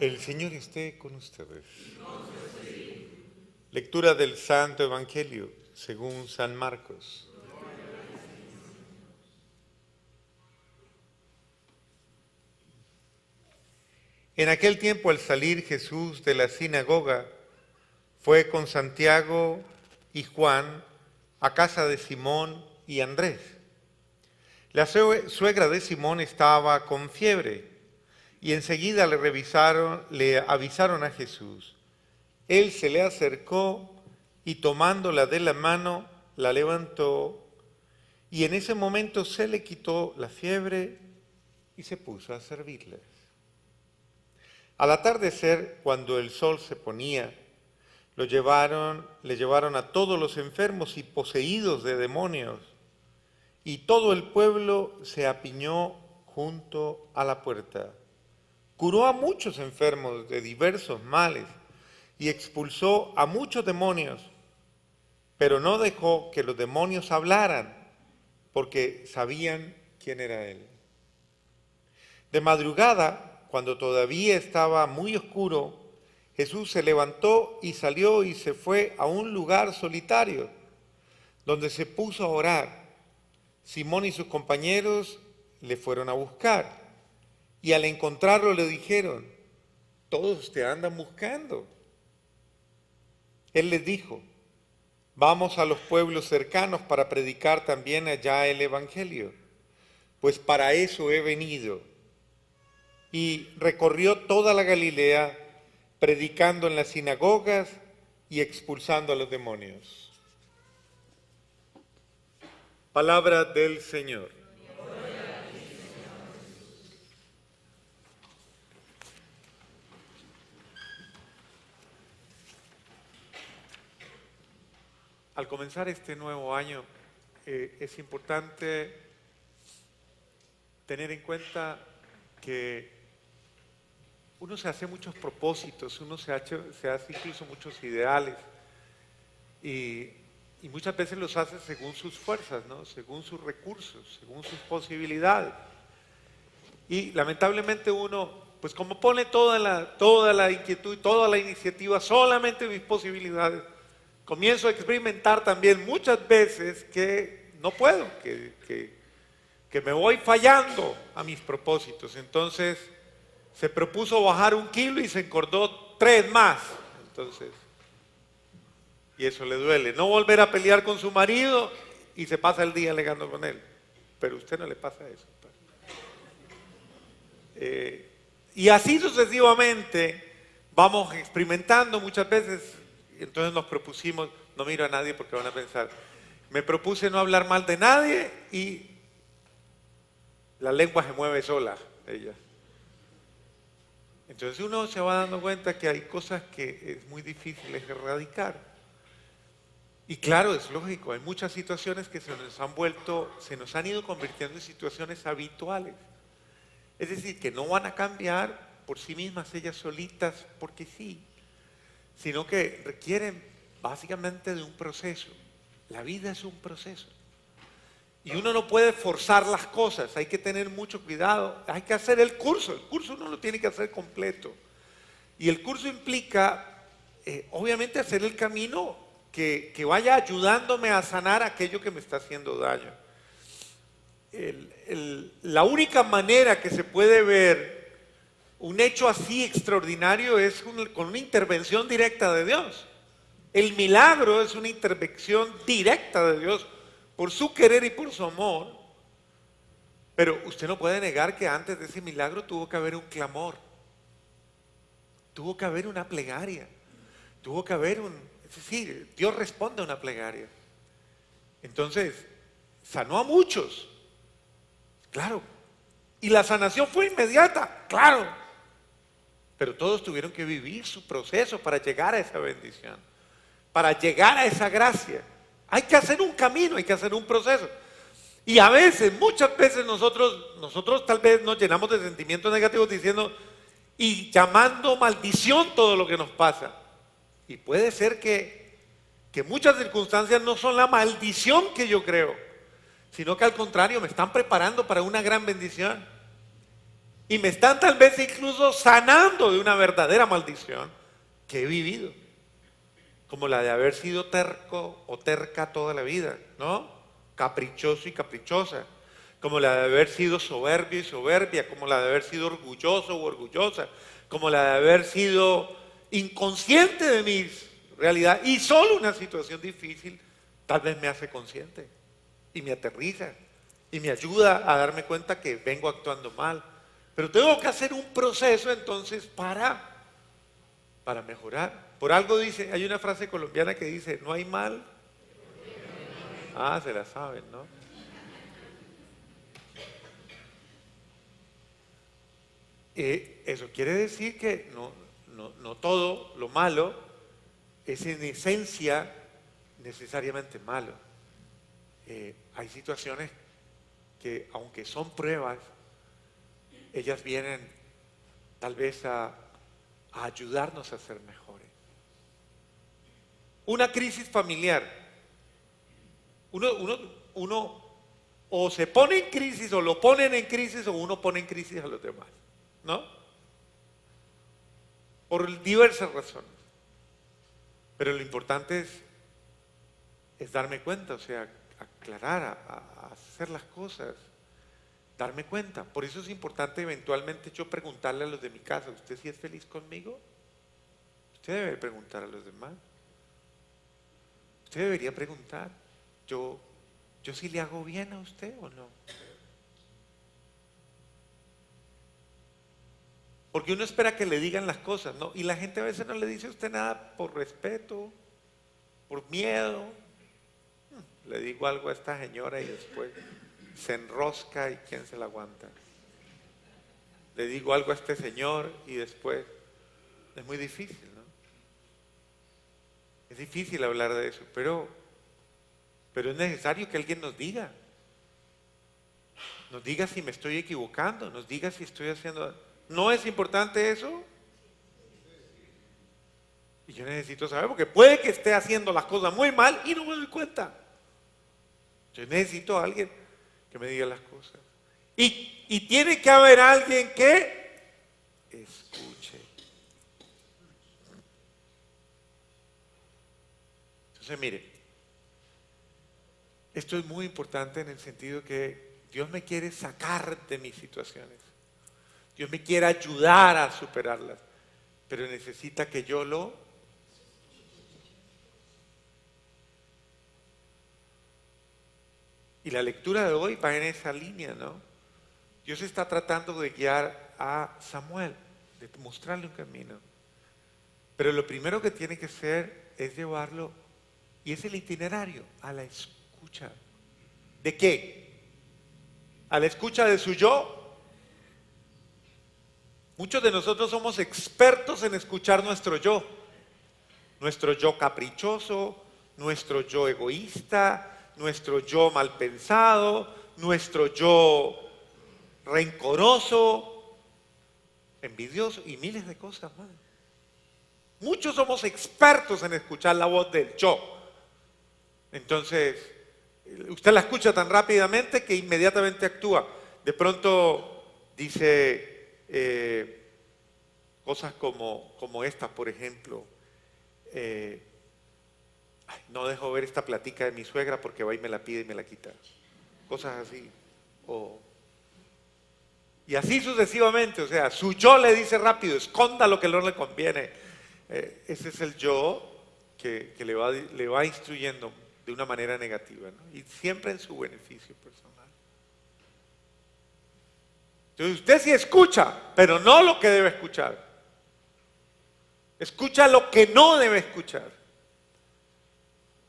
El Señor esté con ustedes. Lectura del Santo Evangelio según San Marcos. En aquel tiempo, al salir Jesús de la sinagoga, fue con Santiago y Juan a casa de Simón y Andrés. La suegra de Simón estaba con fiebre y enseguida le avisaron a Jesús. Él se le acercó y tomándola de la mano, la levantó y en ese momento se le quitó la fiebre y se puso a servirles. Al atardecer, cuando el sol se ponía, le llevaron a todos los enfermos y poseídos de demonios, y todo el pueblo se apiñó junto a la puerta. Curó a muchos enfermos de diversos males y expulsó a muchos demonios, pero no dejó que los demonios hablaran, porque sabían quién era él. De madrugada, cuando todavía estaba muy oscuro, Jesús se levantó y salió y se fue a un lugar solitario, donde se puso a orar. Simón y sus compañeros le fueron a buscar, y al encontrarlo le dijeron: todos te andan buscando. Él les dijo: vamos a los pueblos cercanos para predicar también allá el Evangelio, pues para eso he venido. Y recorrió toda la Galilea, predicando en las sinagogas y expulsando a los demonios. Palabra del Señor. Al comenzar este nuevo año, es importante tener en cuenta que uno se hace muchos propósitos, uno se hace incluso muchos ideales y muchas veces los hace según sus fuerzas, ¿no? Según sus recursos, según sus posibilidades. Y lamentablemente uno, pues como pone toda la inquietud, toda la iniciativa solamente en mis posibilidades, comienzo a experimentar también muchas veces que no puedo, que me voy fallando a mis propósitos. Entonces se propuso bajar 1 kilo y se engordó 3 más. Entonces, y eso le duele. No volver a pelear con su marido y se pasa el día alegando con él. Pero a usted no le pasa eso. Y así sucesivamente vamos experimentando muchas veces. Entonces nos propusimos, no miro a nadie porque van a pensar, me propuse no hablar mal de nadie y la lengua se mueve sola, ella. Entonces uno se va dando cuenta que hay cosas que es muy difícil erradicar. Y claro, es lógico, hay muchas situaciones que se nos han ido convirtiendo en situaciones habituales. Es decir, que no van a cambiar por sí mismas ellas solitas porque sí, sino que requieren básicamente de un proceso. La vida es un proceso. Y uno no puede forzar las cosas, hay que tener mucho cuidado, hay que hacer el curso uno lo tiene que hacer completo. Y el curso implica, obviamente, hacer el camino que vaya ayudándome a sanar aquello que me está haciendo daño. La única manera que se puede ver un hecho así extraordinario es con una intervención directa de Dios. El milagro es una intervención directa de Dios por su querer y por su amor. Pero usted no puede negar que antes de ese milagro tuvo que haber un clamor, tuvo que haber una plegaria, tuvo que haber es decir, Dios responde a una plegaria. Entonces, sanó a muchos, claro, y la sanación fue inmediata, claro, pero todos tuvieron que vivir su proceso para llegar a esa bendición, para llegar a esa gracia. Hay que hacer un camino, hay que hacer un proceso. Y a veces, muchas veces nosotros tal vez nos llenamos de sentimientos negativos diciendo y llamando maldición todo lo que nos pasa. Y puede ser que muchas circunstancias no son la maldición que yo creo, sino que al contrario me están preparando para una gran bendición. Y me están tal vez incluso sanando de una verdadera maldición que he vivido. Como la de haber sido terco o terca toda la vida, ¿no? Caprichoso y caprichosa. Como la de haber sido soberbio y soberbia. Como la de haber sido orgulloso o orgullosa. Como la de haber sido inconsciente de mis realidades. Y solo una situación difícil tal vez me hace consciente. Y me aterriza. Y me ayuda a darme cuenta que vengo actuando mal. Pero tengo que hacer un proceso entonces para mejorar. Por algo dice, hay una frase colombiana que dice, no hay mal. Ah, se la saben, ¿no? Eso quiere decir que no todo lo malo es en esencia necesariamente malo. Hay situaciones que, aunque son pruebas, ellas vienen tal vez a ayudarnos a ser mejores. Una crisis familiar. Uno o se pone en crisis o lo ponen en crisis o uno pone en crisis a los demás, ¿no? Por diversas razones. Pero lo importante es darme cuenta, o sea, aclarar, a hacer las cosas, darme cuenta. Por eso es importante eventualmente yo preguntarle a los de mi casa, ¿usted sí es feliz conmigo? Usted debe preguntar a los demás. Usted debería preguntar, ¿yo sí le hago bien a usted o no? Porque uno espera que le digan las cosas, ¿no? Y la gente a veces no le dice a usted nada por respeto, por miedo. Le digo algo a esta señora y después se enrosca y ¿quién se la aguanta? Le digo algo a este señor y después es muy difícil, ¿no? Es difícil hablar de eso, pero es necesario que alguien nos diga si me estoy equivocando, nos diga si estoy haciendo... ¿No es importante eso? Y yo necesito saber, porque puede que esté haciendo las cosas muy mal y no me doy cuenta. Yo necesito a alguien que me diga las cosas. Y tiene que haber alguien que escuche. Entonces, mire, esto es muy importante en el sentido que Dios me quiere sacar de mis situaciones. Dios me quiere ayudar a superarlas, pero necesita que yo lo... Y la lectura de hoy va en esa línea, ¿no? Dios está tratando de guiar a Samuel, de mostrarle un camino. Pero lo primero que tiene que hacer es llevarlo, y es el itinerario, a la escucha. ¿De qué? A la escucha de su yo. Muchos de nosotros somos expertos en escuchar nuestro yo caprichoso, nuestro yo egoísta, nuestro yo mal pensado, nuestro yo rencoroso, envidioso y miles de cosas más. Muchos somos expertos en escuchar la voz del yo. Entonces, usted la escucha tan rápidamente que inmediatamente actúa. De pronto dice cosas como estas, por ejemplo. No dejo ver esta platica de mi suegra porque va y me la pide y me la quita. Cosas así. Y así sucesivamente, o sea, su yo le dice rápido, esconda lo que no le conviene. Ese es el yo que le va instruyendo de una manera negativa, ¿no? Y siempre en su beneficio personal. Entonces usted sí escucha, pero no lo que debe escuchar. Escucha lo que no debe escuchar.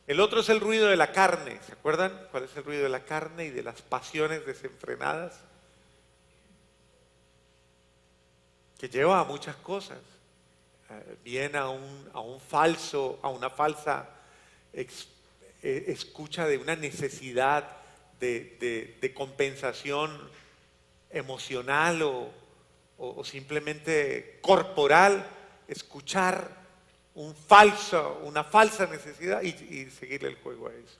El otro es el ruido de la carne. ¿Se acuerdan cuál es el ruido de la carne y de las pasiones desenfrenadas? Que lleva a muchas cosas. Bien a una falsa escucha de una necesidad de compensación emocional o simplemente corporal, escuchar una falsa necesidad y seguirle el juego a eso.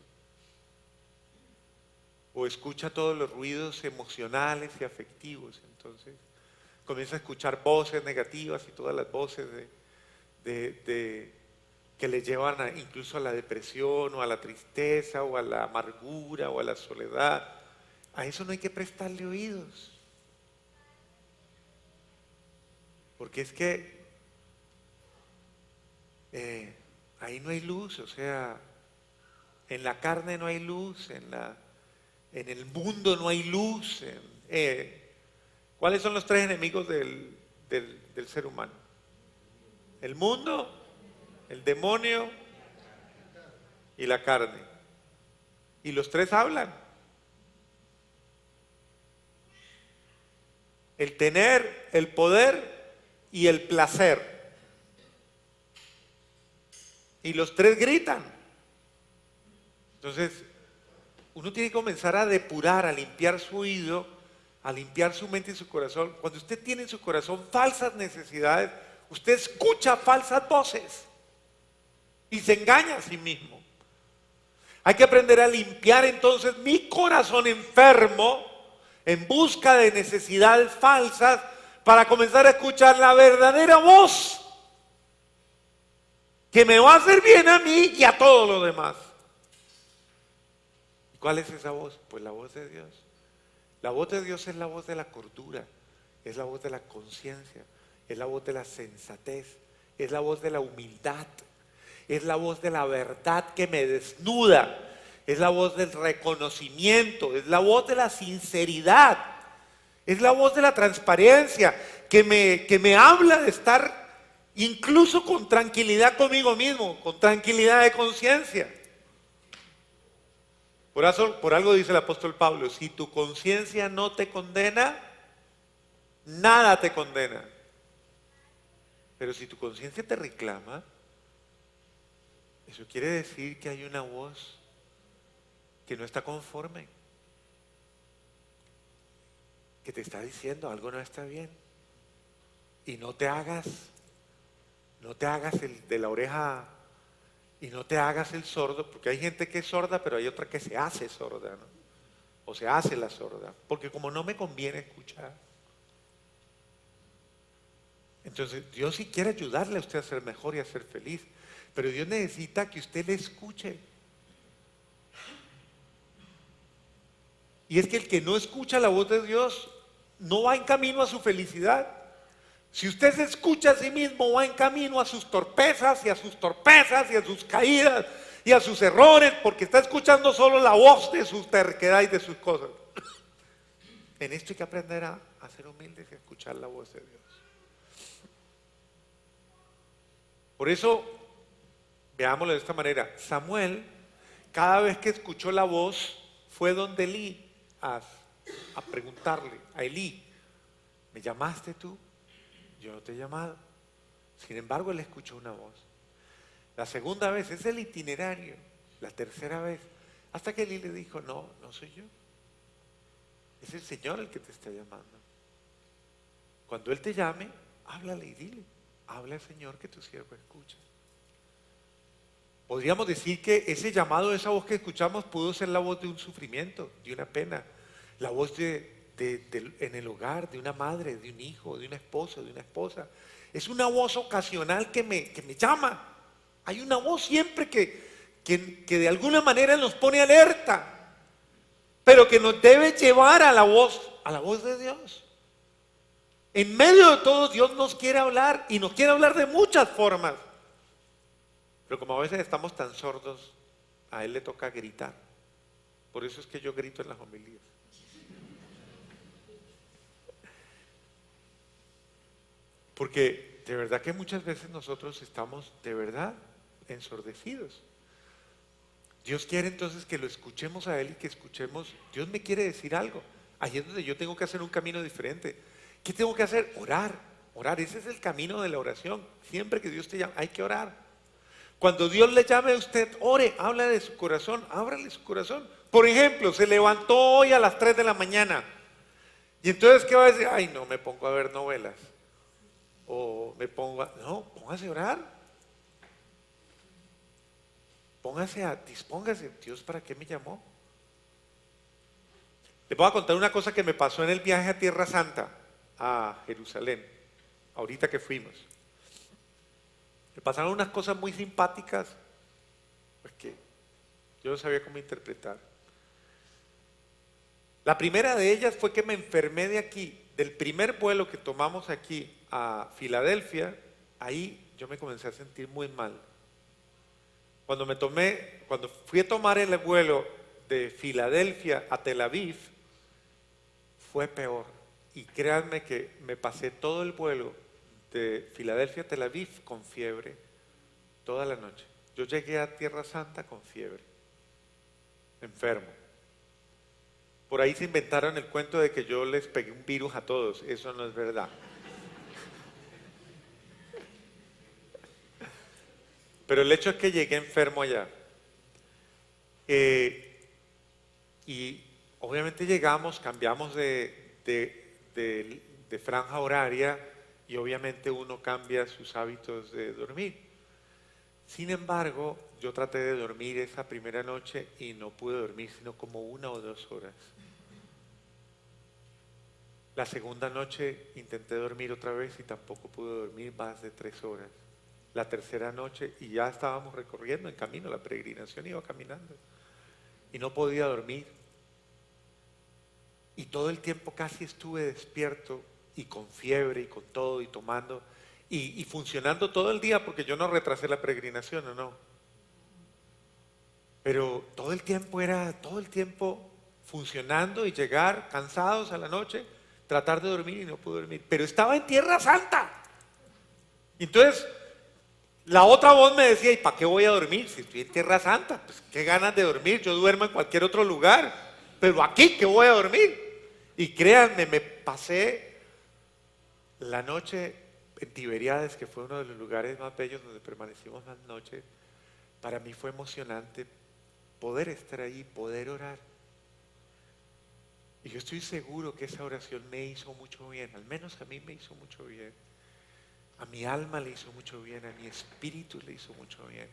O escucha todos los ruidos emocionales y afectivos, entonces comienza a escuchar voces negativas y todas las voces que le llevan incluso a la depresión o a la tristeza o a la amargura o a la soledad. A eso no hay que prestarle oídos. Porque es que ahí no hay luz, o sea, en la carne no hay luz, en el mundo no hay luz. ¿Cuáles son los tres enemigos del ser humano? El mundo, el demonio y la carne. Y los tres hablan. El tener, el poder y el placer. Y los tres gritan. Entonces, uno tiene que comenzar a depurar, a limpiar su oído, a limpiar su mente y su corazón. Cuando usted tiene en su corazón falsas necesidades, usted escucha falsas voces y se engaña a sí mismo. Hay que aprender a limpiar entonces mi corazón enfermo en busca de necesidades falsas para comenzar a escuchar la verdadera voz que me va a hacer bien a mí y a todos los demás. ¿Y cuál es esa voz? Pues la voz de Dios. La voz de Dios es la voz de la cordura, es la voz de la conciencia, es la voz de la sensatez, es la voz de la humildad, es la voz de la verdad que me desnuda, es la voz del reconocimiento, es la voz de la sinceridad, es la voz de la transparencia que me habla de estar incluso con tranquilidad conmigo mismo, con tranquilidad de conciencia. Por algo dice el apóstol Pablo, si tu conciencia no te condena, nada te condena. Pero si tu conciencia te reclama, eso quiere decir que hay una voz que no está conforme, que te está diciendo algo no está bien. Y no te hagas el de la oreja y no te hagas el sordo, porque hay gente que es sorda, pero hay otra que se hace sorda, ¿no? O se hace la sorda, porque como no me conviene escuchar. Entonces, Dios sí quiere ayudarle a usted a ser mejor y a ser feliz, pero Dios necesita que usted le escuche. Y es que el que no escucha la voz de Dios no va en camino a su felicidad. Si usted se escucha a sí mismo, va en camino a sus torpezas y a sus torpezas y a sus caídas y a sus errores, porque está escuchando solo la voz de su terquedad y de sus cosas. En esto hay que aprender a ser humildes y a escuchar la voz de Dios. Por eso, veámoslo de esta manera. Samuel, cada vez que escuchó la voz, fue donde Elí a preguntarle a Elí, ¿me llamaste tú? Yo no te he llamado. Sin embargo, él escuchó una voz. La segunda vez es el itinerario. La tercera vez, hasta que Elí le dijo, no soy yo. Es el Señor el que te está llamando. Cuando Él te llame, háblale y dile, habla al Señor que tu siervo escucha. Podríamos decir que ese llamado, esa voz que escuchamos pudo ser la voz de un sufrimiento, de una pena, la voz en el hogar, de una madre, de un hijo, de un esposo, de una esposa. Es una voz ocasional que me llama. Hay una voz siempre que de alguna manera nos pone alerta, pero que nos debe llevar a la voz de Dios. En medio de todo, Dios nos quiere hablar y nos quiere hablar de muchas formas. Pero como a veces estamos tan sordos, a Él le toca gritar. Por eso es que yo grito en las homilías. Porque de verdad que muchas veces nosotros estamos de verdad ensordecidos. Dios quiere entonces que lo escuchemos a Él y que escuchemos, Dios me quiere decir algo. Ahí es donde yo tengo que hacer un camino diferente. ¿Qué tengo que hacer? Orar. Ese es el camino de la oración. Siempre que Dios te llama, hay que orar. Cuando Dios le llame a usted, ore, habla de su corazón, ábrale su corazón. Por ejemplo, se levantó hoy a las 3 de la mañana. Y entonces, ¿qué va a decir? Ay, no, me pongo a ver novelas. O me pongo a... No, póngase a orar. Dispóngase. Dios, ¿para qué me llamó? Les voy a contar una cosa que me pasó en el viaje a Tierra Santa. a Jerusalén, ahorita que fuimos. Me pasaron unas cosas muy simpáticas, pues que yo no sabía cómo interpretar. La primera de ellas fue que me enfermé de aquí, del primer vuelo que tomamos aquí a Filadelfia. Ahí yo me comencé a sentir muy mal. Cuando fui a tomar el vuelo de Filadelfia a Tel Aviv, fue peor. Y créanme que me pasé todo el vuelo de Filadelfia a Tel Aviv con fiebre toda la noche. Yo llegué a Tierra Santa con fiebre, enfermo. Por ahí se inventaron el cuento de que yo les pegué un virus a todos. Eso no es verdad. Pero el hecho es que llegué enfermo allá. Y obviamente llegamos, cambiamos de franja horaria y obviamente uno cambia sus hábitos de dormir. Sin embargo, yo traté de dormir esa primera noche y no pude dormir sino como 1 o 2 horas. La segunda noche intenté dormir otra vez y tampoco pude dormir más de 3 horas. La tercera noche, y ya estábamos recorriendo en camino, la peregrinación iba caminando, y no podía dormir. Y todo el tiempo casi estuve despierto y con fiebre y con todo y tomando y funcionando todo el día, porque yo no retrasé la peregrinación, ¿o no? Pero todo el tiempo funcionando y llegar cansados a la noche, tratar de dormir y no pude dormir. Pero estaba en Tierra Santa. Entonces, la otra voz me decía, ¿y para qué voy a dormir si estoy en Tierra Santa? Pues qué ganas de dormir, yo duermo en cualquier otro lugar, pero aquí, ¿qué voy a dormir? Y créanme, me pasé la noche en Tiberíades, que fue uno de los lugares más bellos donde permanecimos más noches. Para mí fue emocionante poder estar ahí, poder orar. Y yo estoy seguro que esa oración me hizo mucho bien, al menos a mí me hizo mucho bien. A mi alma le hizo mucho bien, a mi espíritu le hizo mucho bien.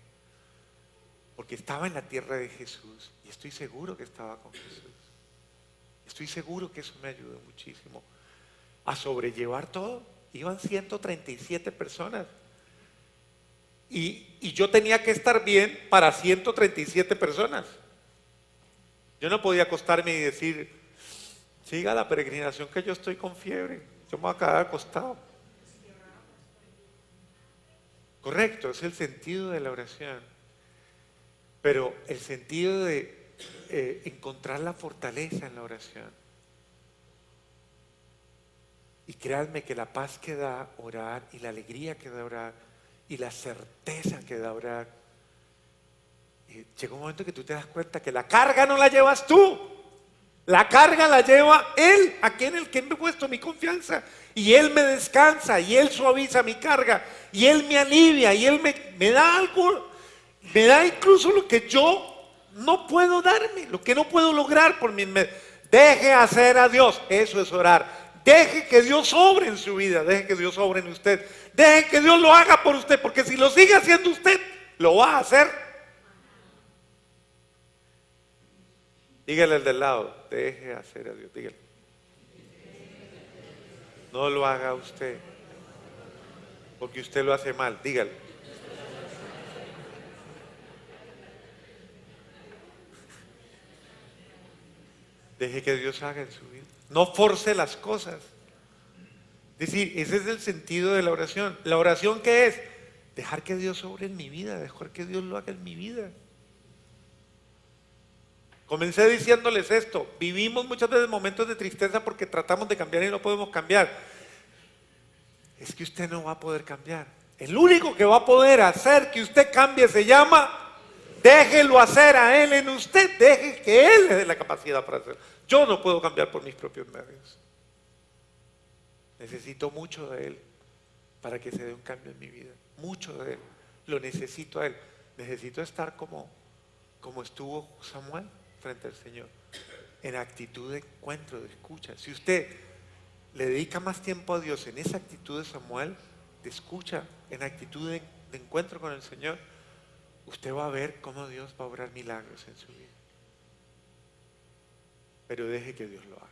Porque estaba en la tierra de Jesús y estoy seguro que estaba con Jesús. Estoy seguro que eso me ayudó muchísimo a sobrellevar todo. Iban 137 personas. Y yo tenía que estar bien para 137 personas. Yo no podía acostarme y decir, siga la peregrinación que yo estoy con fiebre. Yo me voy a quedar acostado. Correcto, es el sentido de la oración. Pero el sentido de encontrar la fortaleza en la oración. Y créanme que la paz que da orar y la alegría que da orar y la certeza que da orar, llega un momento que tú te das cuenta que la carga no la llevas tú, la carga la lleva Él, aquí en el que me he puesto mi confianza, y Él me descansa, y Él suaviza mi carga, y Él me alivia, y Él me da algo, me da incluso lo que yo no puedo darme, lo que no puedo lograr por mi medio. Deje hacer a Dios, eso es orar. Deje que Dios obre en su vida, deje que Dios obre en usted, deje que Dios lo haga por usted, porque si lo sigue haciendo usted, lo va a hacer. Dígale al del lado, deje hacer a Dios, dígale. No lo haga usted, porque usted lo hace mal, dígale. Deje que Dios haga en su vida. No force las cosas. Es decir, ese es el sentido de la oración. ¿La oración qué es? Dejar que Dios obre en mi vida, dejar que Dios lo haga en mi vida. Comencé diciéndoles esto, vivimos muchas veces momentos de tristeza porque tratamos de cambiar y no podemos cambiar. Es que usted no va a poder cambiar. El único que va a poder hacer que usted cambie se llama, déjelo hacer a Él en usted, deje que Él le dé la capacidad para hacerlo. Yo no puedo cambiar por mis propios medios. Necesito mucho de Él para que se dé un cambio en mi vida. Mucho de Él. Lo necesito a Él. Necesito estar como estuvo Samuel frente al Señor. En actitud de encuentro, de escucha. Si usted le dedica más tiempo a Dios en esa actitud de Samuel, de escucha, en actitud de encuentro con el Señor, usted va a ver cómo Dios va a obrar milagros en su vida. Pero deje que Dios lo haga.